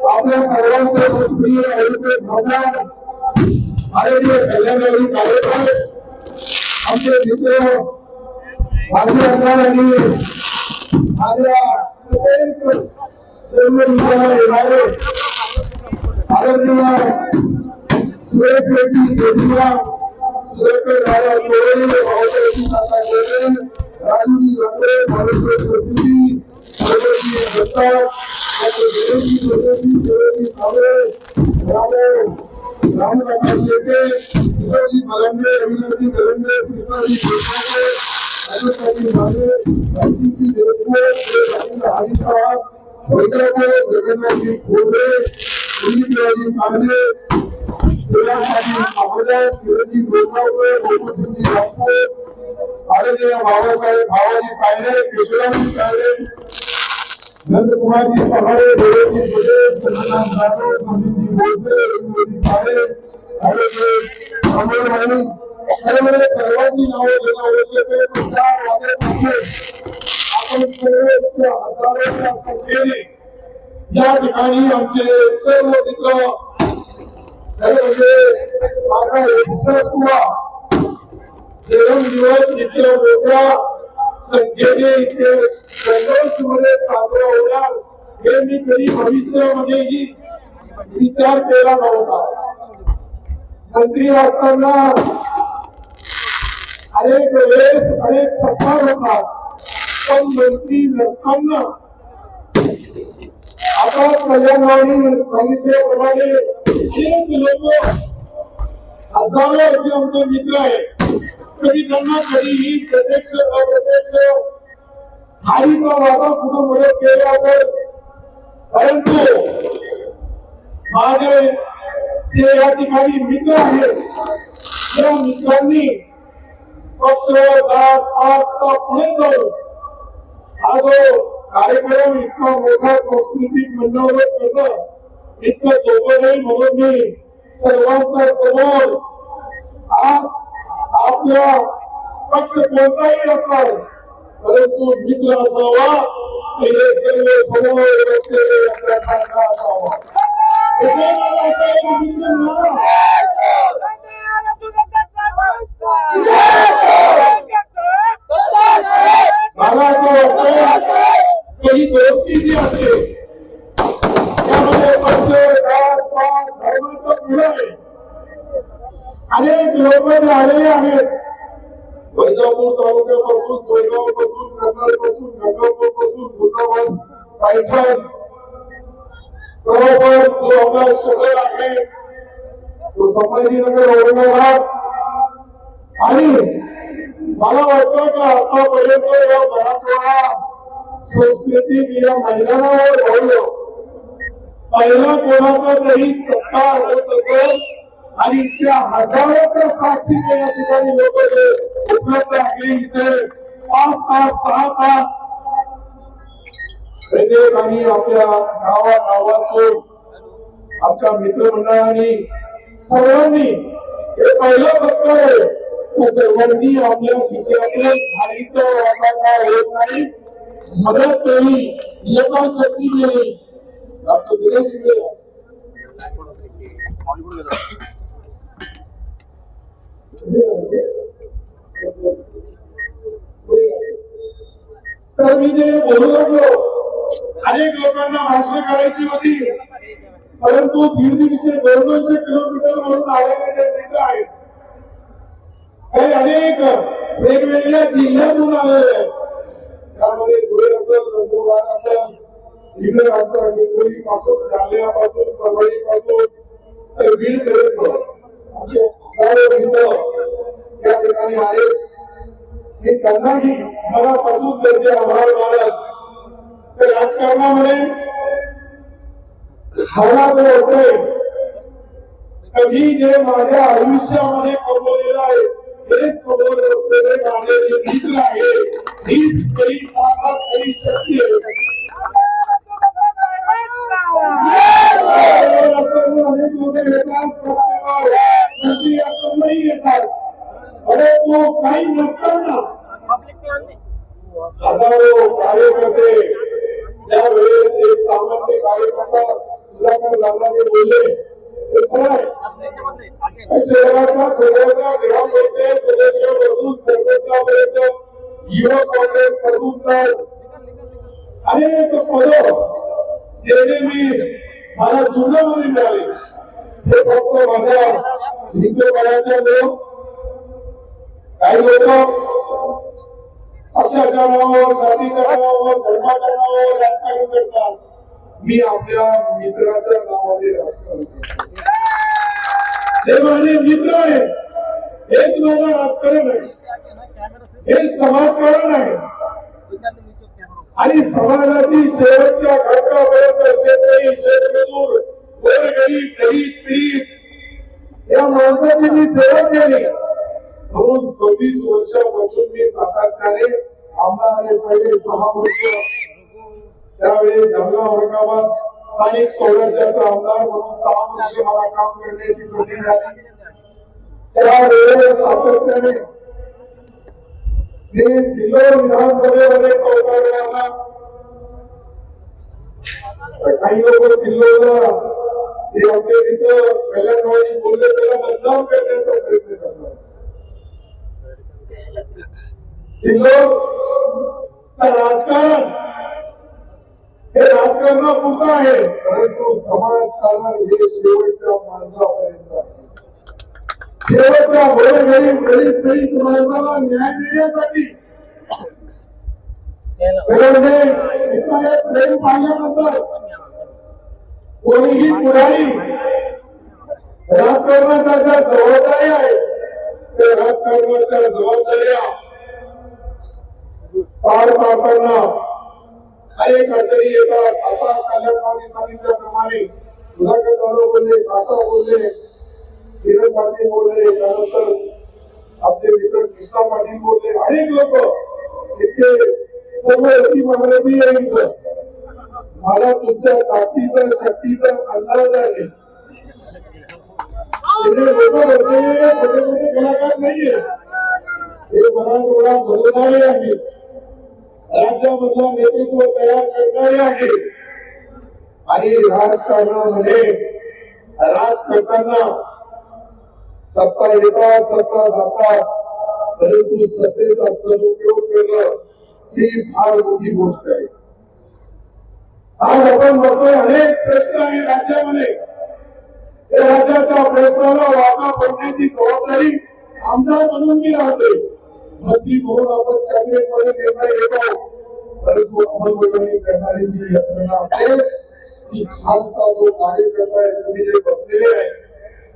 आपल्या सर्वांचे लोकप्रिय आयुर्वेद खासदार आदरणीय कल्याणकारी कार्यक्रम आमचे मित्र माजी आमदार आणि माझ्या प्रत्येक जन्मदिनाला येणारे आदरणीय सुरेश रेड्डी केजरीवाल सुरेश राजा सोरेन भाऊजी काका सोरेन राजूजी लंगरे भावेश्वर सोची भावेजी दत्ता राम काका शेटे विजयजी मलंगे रवींद्रजी मलंगे कृष्णाजी देशमुखे राजूजी माने रामजी देशमुख राजेंद्र हरी साहब वैद्यराज जगन्नाथजी खोसे सुनीलजी सांगले शिवराजी अमोदे किरणजी गोसावकर गोकुळसिंहजी राजपूत आदरणीय बाबासाहेब भावाजी तायडे केशवरावजी तायडे नंदकुमारजी सहारे देवजी बुडे चंद्रनाथ जाधव संदीपजी बोसे रवींद्रजी तायडे आदरणीय अमोलभाई खरं सर्वांची नावे घेणं आवश्यक आहे. 4 वाजेपासून आपण सर्व हजारोच्या संख्येने या ठिकाणी आमचे सर्व मित्र माझा यशस्वा जेवण दिवस इतक्या मोठ्या संख्येने इतके संघर्षमध्ये साजरा होणार हे मी कधी भविष्यामध्येही विचार केला नव्हता. मंत्री असताना अनेक वेळेस अनेक सरकार होतात पण मंत्री नसताना आता कल्याणवाडी सांगितल्याप्रमाणे अनेक लोक हजारो असे आमचे मित्र आहेत. कधी त्यांना कधीही प्रत्यक्ष अप्रत्यक्ष हारीचा वाटा कुठं मदत केली असेल परंतु माझे जे या ठिकाणी मित्र आहेत त्या मित्रांनी पक्ष जात पात पुढे जाऊन हा जो कार्यक्रम इतका मोठा सांस्कृतिक मंडळ करणं इतकं सोपं नाही म्हणून मी सर्वांच्या समोर आज आपल्या पक्ष कोणताही असाल परंतु मित्र असावा हे सर्व समोर बसलेले आपल्यासारखा असावा. मला असं वाटतं ही दोस्ती जी आहे त्यामध्ये पक्ष जात पात धर्माचं पुढे आहे. अनेक लोक जे आलेले आहेत वैजापूर तालुक्यापासून सोयगाव पासून कर्नाळ पासून गंगापूर पासून खुलताबाद पैठण बरोबर जो आपला शहर आहे तो संभाजीनगर औरंगाबाद आणि मला वाटतं की आतापर्यंत या मराठवाडा सांस्कृतिक या मैदानावर होईल पहिला कोणाचा तरी सत्कार होत असेल आणि त्या हजारोच्या साक्षीने या ठिकाणी लोक उपलब्ध आहे. इथे 5 तास 6 तास प्रत्येक आणि आपल्या गावातून आमच्या मित्रमंडळांनी सर्वांनी हे पहिला सत्कार आहे. सर्वांनी आपल्या खिशातून खालीचा वापर होत नाही मदत केली यथाशक्ती केली. डॉक्टर दिनेश तर मी जे बोलू लागलो अनेक लोकांना भाषण करायची होती परंतु 150-200 किलोमीटर वरून आलेले जे मित्र आहेत काही अनेक वेगवेगळ्या जिल्ह्यातून आलेले आहेत. त्यामध्ये धुळे असेल नंदुरबार असेल इकडे आमच्या हिंगोली पासून जालन्यापासून परभणी पासून तर बीड पर्यंत आमचे हजारो मित्र या ठिकाणी आहेत. मी त्यांनाही मनापासून त्यांचे आभार मानत तर राजकारणामध्ये मला असं वाटतंय मी जे माझ्या आयुष्यामध्ये कमवलेलं आहे हे समोर असलेले माझे जे मित्र आहे हीच खरी ताकद खरी शक्ती आहे. अनेक लोक येतात सत्तेवर नाही येतात परंतु काही नसताना हजारो कार्यकर्ते त्यावेळेस एक सामान्य कार्यकर्ता सुधाकर दादाजी बोलले हे खरं आहे. शहराचा छोट्याचा ग्रामपंचायत सदस्यापासून सरपंचापर्यंत युवक काँग्रेस पासून तर अनेक पद जे मी मला जीवनामध्ये मिळाले हे फक्त माझ्या मित्रपणाच्या लोक काही लोक पक्षाच्या नावावर जातीच्या नावावर धर्माच्या नावावर राजकारण करतात. मी आपल्या मित्राच्या नावाने राजकारण करतो. हे माझे मित्र आहे हेच माझं राजकारण आहे हे समाजकारण आहे आणि समाजाची शेवटच्या घटकापर्यंत शेतकरी शेतमजूर गोरगरीब गरीब पीडित या माणसाची मी सेवा केली म्हणून 26 वर्षापासून मी सातत्याने आमदार पहिले 6 वर्ष त्यावेळी जालना औरंगाबाद स्थानिक स्वराज्याचा आमदार म्हणून 6 वर्ष मला काम करण्याची संधी मिळाली. त्यावेळेस सातत्याने मी सिल्लोड विधानसभेमध्ये चौकाला काही लोक सिल्लोडला जे आमचे मित्र कल्याणवाडी बोलले त्याला बदनाम करण्याचा प्रयत्न करतात. सिल्लोडचं राजकारण हे राजकारणापुरतं आहे परंतु समाजकारण हे शेवटच्या माणसापर्यंत आहे. शेवटच्या गोरगरीब गरीब पीडित माणसाला न्याय देण्यासाठी प्रेम पाहिल्यानंतर कोणीही पुढारी राजकारणाच्या ज्या जबाबदाऱ्या आहेत त्या राजकारणाच्या जबाबदाऱ्या पार पाडताना अनेक अडचणी येतात. आता कल्याणवाडी सांगितल्याप्रमाणे सुधाकर दादा बोलले काका बोलले किरण पाटील बोलले त्यानंतर आमचे मित्र कृष्णा पाटील बोलले अनेक लोक इतके सर्व अति महारथी आहेत. मला तुमच्या ताकदीचा शक्तीचा अंदाज आहे. लोक बसलेले छोटे मोठे कलाकार नाहीये हे मराठवाडा घडवणारे आहेत राज्यामधलं नेतृत्व तयार करणारे आहे आणि राजकारणामध्ये राज करताना सत्ता येतात सत्ता जातात परंतु सत्तेचा सदुपयोग करणं ही फार मोठी गोष्ट आहे. आज आपण बघतोय अनेक प्रश्न आहे राज्यामध्ये या राज्याच्या प्रश्नाला वाचा पडण्याची जबाबदारी आमदार म्हणून मी राहते मंत्री म्हणून आपण कॅबिनेटमध्ये निर्णय घेतो परंतु अंमलबजावणी करणारी जी यंत्रणा असते ती खालचा जो कार्यकर्ता आहे तुम्ही जे बसलेले आहे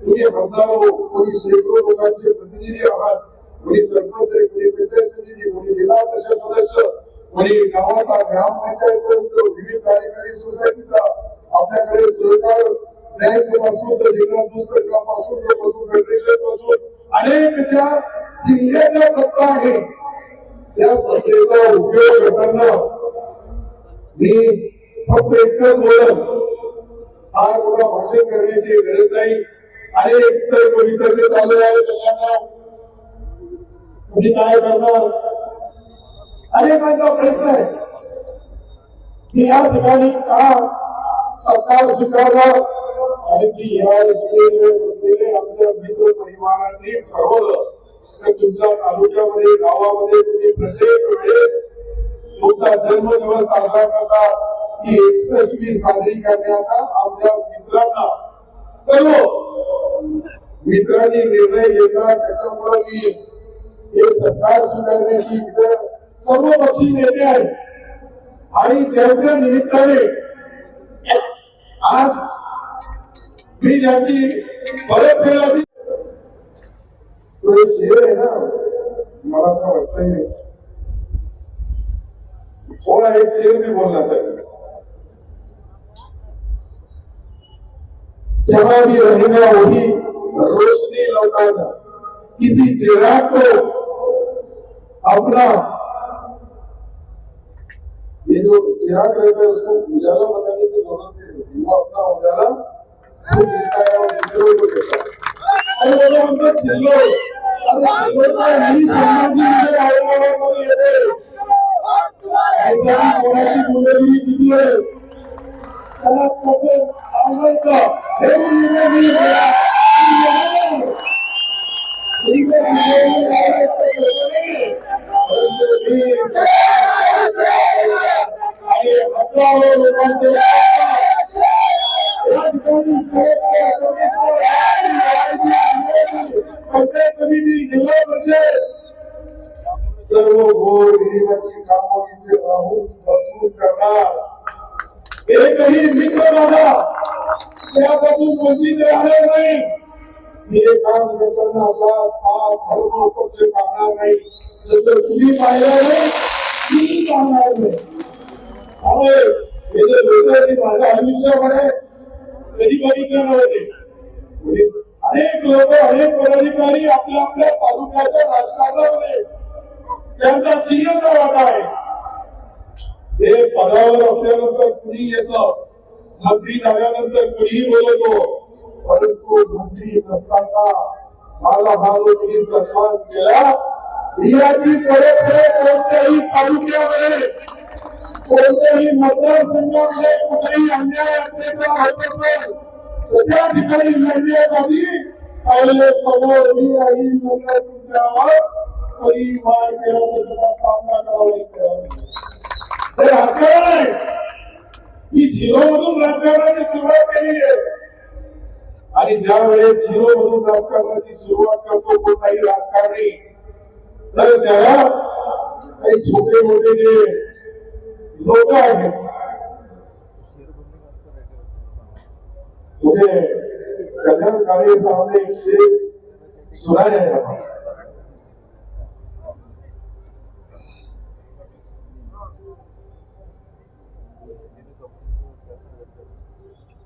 तुम्ही हजारो कोणी शेकडो लोकांचे प्रतिनिधी आहात कोणी सरपंच आहे कोणी पंचायत समिती कोणी जिल्हा परिषद सदस्य कोणी गावाचा ग्रामपंचायत सदस्य विविध कार्यकारी सोसायटीचा आपल्याकडे सहकार बँक पासून तर जिल्हा दूध संघापासून तर मधु फेडरेशन पासून अनेक ज्या जिल्ह्याच्या सत्ता आहे त्या सत्तेचा उपयोग करताना मी फक्त एकच बोलत फार मोठा भाषण करण्याची गरज नाही. अनेक तर कवितरणे चालू आहे त्यांना तुम्ही काय करणार अनेकांचा प्रश्न आहे. मी या ठिकाणी का सरकार स्वीकारला आणि ती या स्टेजवर बसलेले आमच्या मित्र परिवारांनी ठरवलं की तुमच्या तालुक्यामध्ये गावामध्ये तुम्ही प्रत्येक वेळेस तुमचा जन्मदिवस साजरा करता ही 61वी साजरी करण्याचा आमच्या मित्रांना सर्व मित्रांनी निर्णय घेतला. त्याच्यामुळे मी हे सत्कार स्वीकारण्याची इथं सर्व पक्षी नेते आहेत आणि त्यांच्या निमित्ताने आज मी ज्यांची परतफेडाची तो शेर आहे ना मला असं वाटतंय थोड़ा एक शेर भी बोलना चाहिए. जहां भी रहेगा वही रोशनी लौटाना। किसी चिराग को अपना, ये जो चिराग रहता है उसको उजाला बताने की जरूरत नहीं होती, वो अपना उजाला खुद देता है और दूसरों को देता है। अरे वो अंदर सिल्लो, अरे सिल्लो का नहीं समाजी मुझे आएगा वाला ये ऐसा कोणाची मुलगी किती आहे त्याला कसं आवडतं हे मुलीने मी आणि हजारो लोकांचे पंचायत समिती, जिल्हा परिषद सर्व गोर गरिबाची कामं इथे राहून बसून करणार। एकही मित्र माझा त्यापासून वंचित राहणार नाही। मी हे काम करताना असा धर्म पक्ष पाहणार नाही, जसं तुम्ही पाहिलं नाही मी पाहणार नाही। त्यामुळे हे जे लोकांनी माझ्या आयुष्यामध्ये कधी बघितलं नव्हते। अनेक लोक, अनेक पदाधिकारी आपल्या आपल्या तालुक्याच्या राजकारणामध्ये त्यांचा सिंहाचा वाटा आहे। हे पदावर असल्यानंतर कुणी येतं, मंत्री झाल्यानंतर कुणीही बोलतो, परंतु मंत्री नसताना माझा हा जो तुम्ही सन्मान केला, याची परतफेड कोणत्याही तालुक्यामध्ये, कोणत्याही मतदारसंघामध्ये कुठेही अन्याय अत्याचार होत असेल तर त्या ठिकाणी लढण्यासाठी पहिले समोर मी राहील, नंतर तुमच्यावर कधी वार केला तर त्याचा सामना करावा लागतो। हे राजकारण आहे। मी झिरो मधून राजकारणाची सुरुवात केलेली आहे आणि ज्या वेळेस झिरो मधून राजकारणाची सुरुवात करतो कोणताही राजकारणी, तर त्याला काही छोटे मोठे जे लोक आहेत, मुझे कल्याणकारी सामने एक शेर सुनाया है।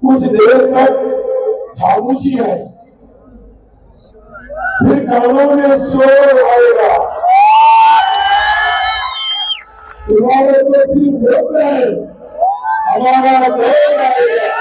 कुछ देर तक खामोशी है, फिर कानों में शोर आएगा। तुम्हारे तो सिर्फ वोट है, हमारा देश आएगा।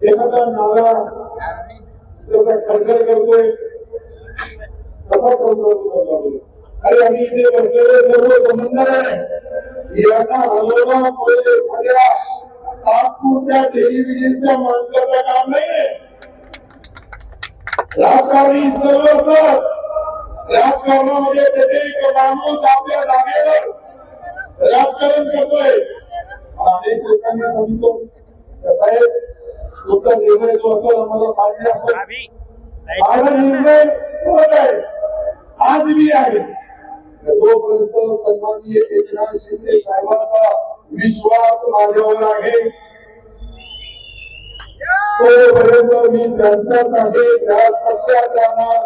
एखादा नाला जसा खडखड करतोय तसा खडखड, अरे आम्ही इथे बसलेले सर्व समजणार आहे, यांना हलवणं म्हणजे एखाद्या तात्पुरत्या टेलिव्हिजनच्या माणसाचं काम नाहीये। राजकारणी सर्व असतात, राजकारणामध्ये प्रत्येक माणूस आपल्या जागेवर राजकारण करतोय। अनेक लोकांनी सांगितलं साहेब तुमचा निर्णय जो असेल आम्हाला मान्य असेल, माझा निर्णय तोच आहे, आज मी आहे। जोपर्यंत सन्माननीय एकनाथ शिंदे साहेबांचा विश्वास माझ्यावर आहे तोपर्यंत मी त्यांचाच आहे, त्याच पक्षात राहणार,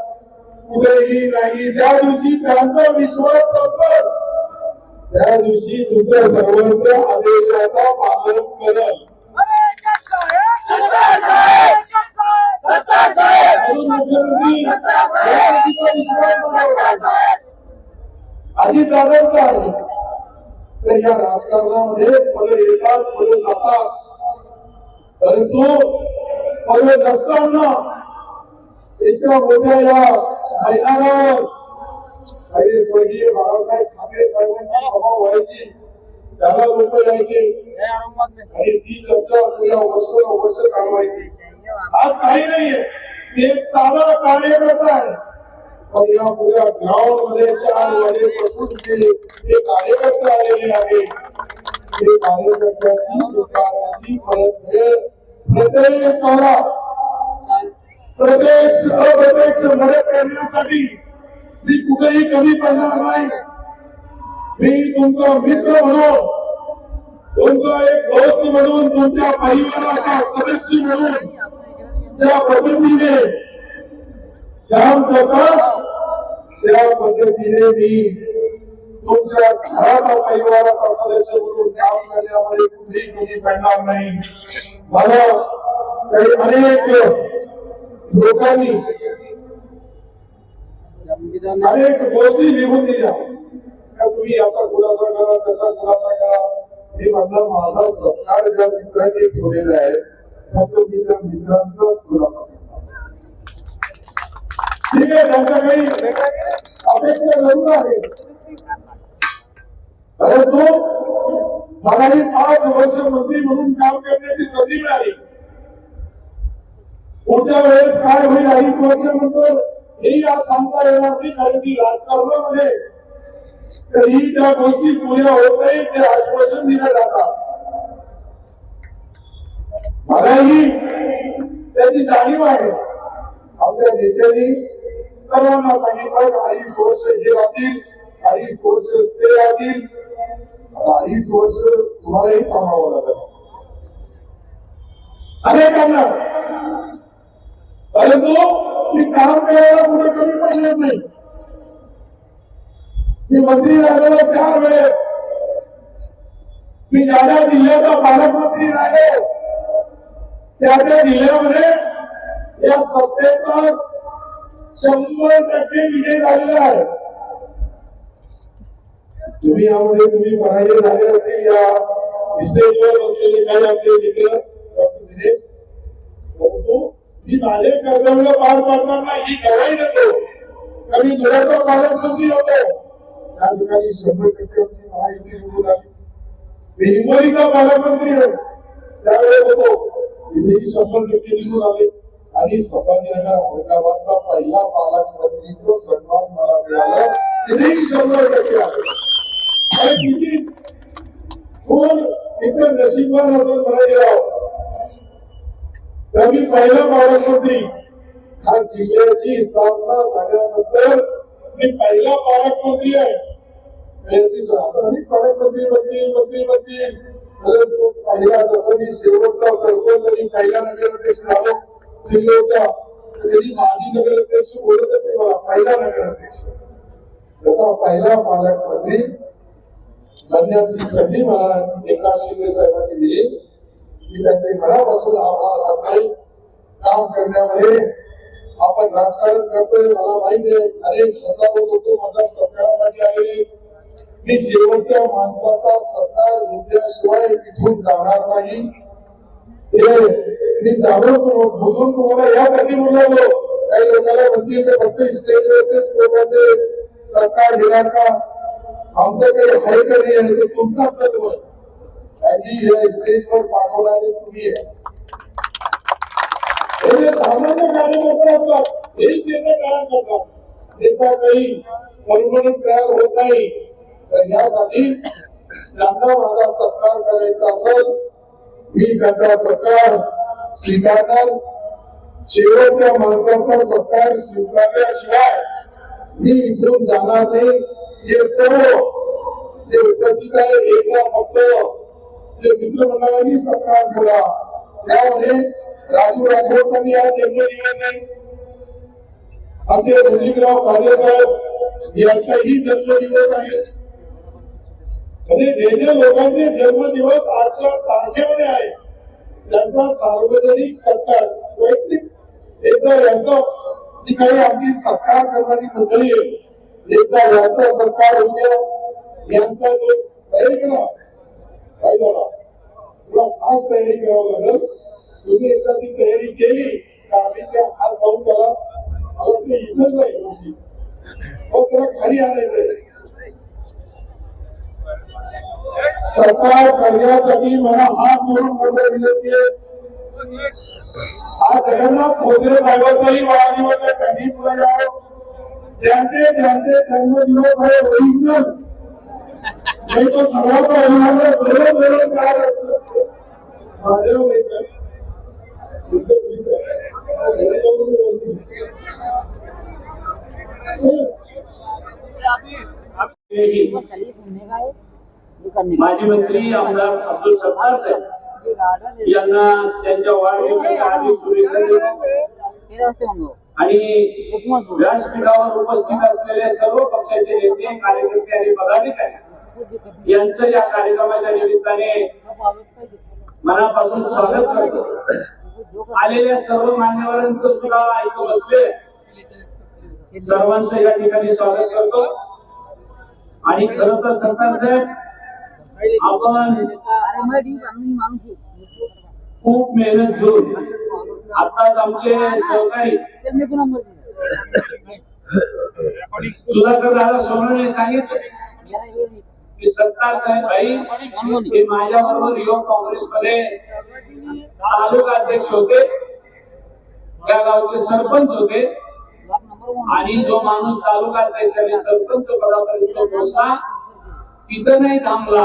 कुठेही नाही। ज्या दिवशी त्यांचा विश्वास संपल त्या दिवशी तुमच्या सर्वांच्या आदेशाचा पालन करेल। अजित दादांचा आहे, तर या राजकारणामध्ये पद येतात पद जातात, परंतु पद नसताना इतक्या मोठ्या या मैदानावर पहिले स्वर्गीय बाळासाहेब ठाकरे साहेबांची सभा व्हायची, त्याला लोक यायचे आणि ती चर्चा पुऱ्या वर्ष चालवायची। आज काही नाहीये, एक साधा कार्यकर्ता आहे, पण या पुऱ्या ग्राउंड मध्ये 4 वाजेपासून जे कार्यकर्ते आलेले आहे, ते कार्यकर्त्याची लोकांची परतफेड प्रत्येकाला प्रत्यक्ष अप्रत्यक्ष मदत करण्यासाठी मी कुठेही कमी पडणार नाही। मी तुमचा मित्र म्हणून तुमचा एक दोस्त म्हणून, तुमच्या परिवाराचा सदस्य म्हणून ज्या पद्धतीने काम करतात त्या पद्धतीने मी तुमच्या घराचा परिवाराचा सदस्य म्हणून काम करण्यामध्ये कुठेही कमी पडणार नाही. मला काही अनेक लोकांनी अनेक गोष्टी लिहून दिल्या का तुम्ही याचा खुलासा करा, त्याचा खुलासा करा. मी म्हणलं माझा सत्कार ज्या मित्रांनी ठेवलेला आहे फक्त मी त्या मित्रांचाच खुलासा करणार. ठीक आहे, त्यांच्या काही अपेक्षा जरूर आहे, परंतु मलाही 5 वर्ष मंत्री म्हणून काम करण्याची संधी मिळाली. पुढच्या वेळेस काय होईल 2.5 वर्षानंतर हेही आज सांगता येणार नाही, कारण की राजकारणामध्ये कधीही त्या गोष्टी पुऱ्या होत नाही, ते आश्वासन दिलं जातात. मलाही त्याची जाणीव आहे. आमच्या नेत्यांनी सर्वांना सांगितलं 2.5 वर्ष हे राहतील, 2.5 वर्ष ते राहतील, 2.5 वर्ष तुम्हालाही थांबावं लागेल अनेकांना. परंतु मी काम करायला कुठे कमी पडणार नाही. मी मंत्री राहिलेलो 4 वेळेस, मी ज्या ज्या जिल्ह्याचा पालकमंत्री राहिलो त्या त्या जिल्ह्यामध्ये या सत्तेचा 100% विजय झालेला आहे. तुम्ही यामध्ये तुम्ही पराजय झाले असतील. या स्टेजवर बसलेले काही आमचे मित्र डॉक्टर दिनेश, परंतु मी माझे कर्तव्य पार पाडताना ही गवाही देतो का मी धुळ्याचा पालकमंत्री होतो, त्या ठिकाणी 100% आमची महायुती निवडून आली. मी हिंगोलीचा पालकमंत्री आहे त्यावेळेस होतो, इथेही 100% निवडून आले. आणि संभाजीनगर औरंगाबादचा पहिला पालकमंत्रीचा सन्मान मला मिळाला, तिथेही 100% आले. किती कोण इतकं नशीबवान असेल म्हणायचे मी पहिला पालकमंत्री. हा जिल्ह्याची स्थापना झाल्यानंतर मी पहिला पालकमंत्री आहे. अनेक पालकमंत्री बनतील, परंतु पहिला जसं मी शेवटचा सरपंच आणि पहिला नगराध्यक्ष झालो सिल्लोडचा, कधी माजी नगराध्यक्ष बोलत असते मला पहिला नगराध्यक्ष, तसा पहिला पालकमंत्री बनण्याची संधी मला एकनाथ शिंदे साहेबांनी दिली. मी त्यांचे मनापासून आभार मानतो. काम करण्यामध्ये आपण राजकारण करतोय, मला माहिती आहे अनेक हजारो लोक माझ्या सत्कारासाठी आलेले. मी शेवटच्या माणसाचा सत्कार घेतल्याशिवाय इथून जाणार नाही. हे मी जाणून बुजून तुम्हाला यासाठी बोललो. काही लोकांना म्हणतील की फक्त स्टेजवरचे लोकांचे सत्कार घेणार का, आमचं काही हाय का नाही आहे, ते तुमचा सर्व आणि स्टेजवर पाठवणारे तुम्ही आहे. हे सामान्य कार्यकर्ते असतात, हेच नेता तयार करतात. नेता काही परमनंट तयार होत नाही. तर यासाठी ज्यांना माझा सत्कार करायचा असेल मी त्याचा सत्कार स्वीकारणार. शेवटच्या माणसाचा सत्कार स्वीकारल्याशिवाय मी इथून जाणार नाही. हे सर्व जे उपस्थित आहे एकदा फक्त जे मित्रमंडळांनी सत्कार केला, त्यामध्ये राजू राठोडचा आज जन्मदिवस आहे. आमचे रणजितराव काळे साहेब यांचाही जन्मदिवस आहे. म्हणजे जे जे लोकांचे जन्मदिवस आजच्या तारखेमध्ये आहे त्यांचा सार्वजनिक सत्कार वैयक्तिक एकदा यांचा जी काही आमची सत्कार करणारी मंडळी आहे एकदा यांचा सत्कार होऊ यांचा जो तयारी करा काय झाला तुला फास्ट तयारी करावं लागेल. तुम्ही एकदा ती तयारी केली तर आम्ही त्या हात पाहून त्याला मला वाटतं इथंच आहे गोष्टी बस त्याला खाली आणायचंय. सत्कार करण्यासाठी मला हात जोडून मोठं विनंती आहे. आज जगन्नाथ खोसरे साहेबांचाही वाढदिवस आहे. त्यांनी पुढे यावं. ज्यांचे जन्मदिवस आहे वैज्ञान नाही तो सर्वांचा अभिमान सर्व मिळून काय माझ्या माजी मंत्री आमदार अब्दुल सत्तार साहेब यांना त्यांच्या वाढदिवसाच्या आधी शुभेच्छा देतो आणि व्यासपीठावर उपस्थित असलेले सर्व पक्षाचे नेते कार्यकर्ते आणि पदाधिकारी यांचं या कार्यक्रमाच्या निमित्ताने मनापासून स्वागत करतो। आलेल्या सर्व मान्यवरांचं सुद्धा ऐकून बसले सर्वांचं या ठिकाणी स्वागत करतो। आणि खरं तर सरकार साहेब आपण खूप मेहनत घेऊन आताच आमचे सहकारी सुधाकर दादा सोनवणे सांगितलं की सत्तार साहेब भाई हे माझ्या बरोबर युवक काँग्रेसमध्ये तालुका अध्यक्ष होते, त्या गावचे सरपंच होते आणि जो माणूस तालुका अध्यक्ष आणि सरपंच पदापर्यंत पोहोचला तिथं नाही थांबला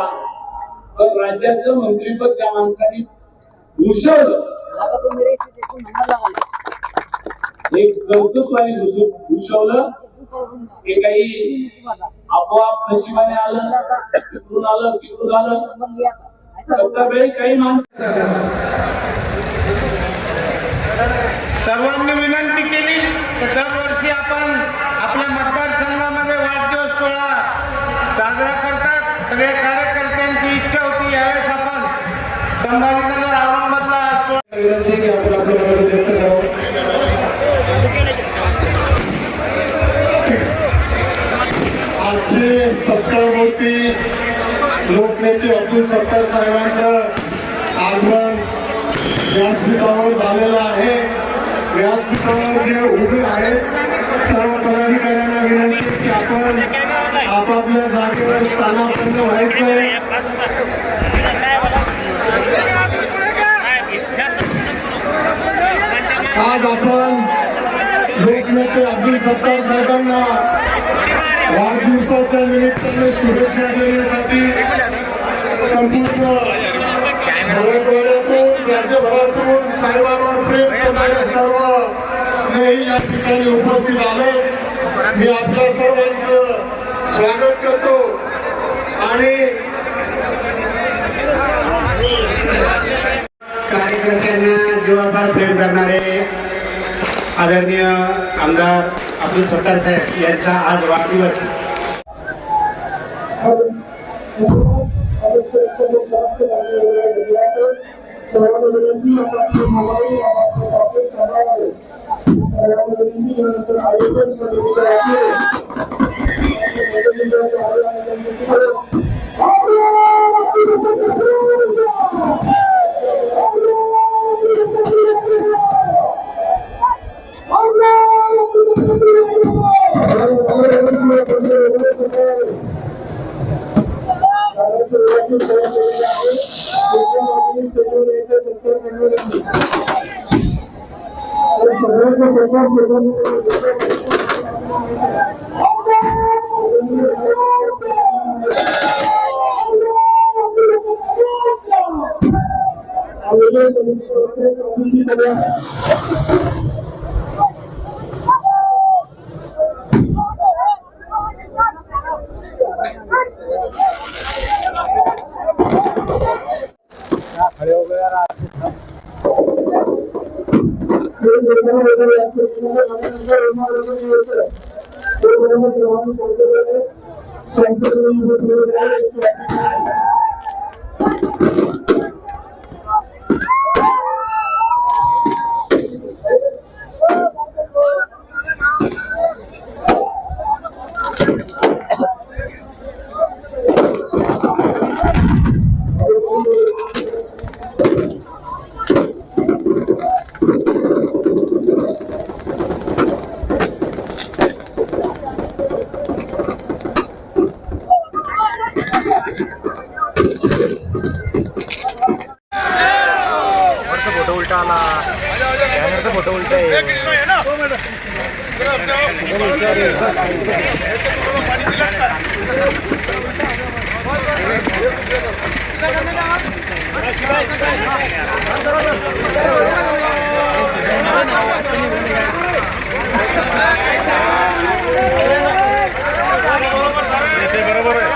तर राज्याचं मंत्रीपद त्या माणसाने भूषवलं। एक कर्तृत्वाने भूषवलं, हे काही आपोआप नशिबाने आलं, तिकडून आलं तिकडून आलं सत्ताबाई काही माणसं सर्वांनी विनंती केली की दरवर्षी आपण आपल्या मतदारसंघामध्ये वाढदिवस सोहळा साजरा करतात। सगळ्या कार्यकर्त्यांची इच्छा होती यावेळेस आपण संभाजीनगर औरंगाबादला विनंती की आपण आपल्या व्यक्त करावं। आजचे सत्तामूर्ती लोकनेते अब्दुल सत्तार साहेबांचं आगमन व्यासपीठावर झालेलं आहे। व्यासपीठावर जे उभे आहेत सर्व पदाधिकाऱ्यांना विनंती की आपण आपापल्या जागेवर स्थानापन्न व्हायचंय। आज आपण लोकनेते अब्दुल सत्तार साहेबांना वाढदिवसाच्या निमित्ताने शुभेच्छा देण्यासाठी संपूर्ण मराठवाड्यातून राज्यभरातून साहेबांवर प्रेम करणारे सर्व स्नेही या ठिकाणी उपस्थित आले। मी आपल्या सर्वांचं स्वागत करतो आणि कार्यकर्त्यांना जीवापाड प्रेम करणारे आदरणीय आमदार अब्दुल सत्तार साहेब यांचा आज वाढदिवस। फोटो उल्टा आला, फोटो उल्टा बरोबर आहे।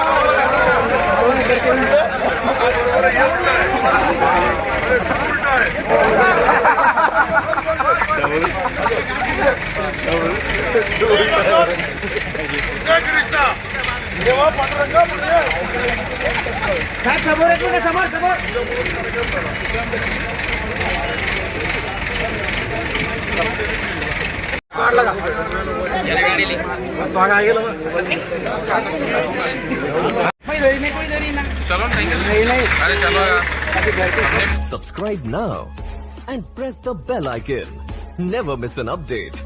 समोर एक मिनिट, समोर समोर Subscribe now and press the bell icon. Never miss an update.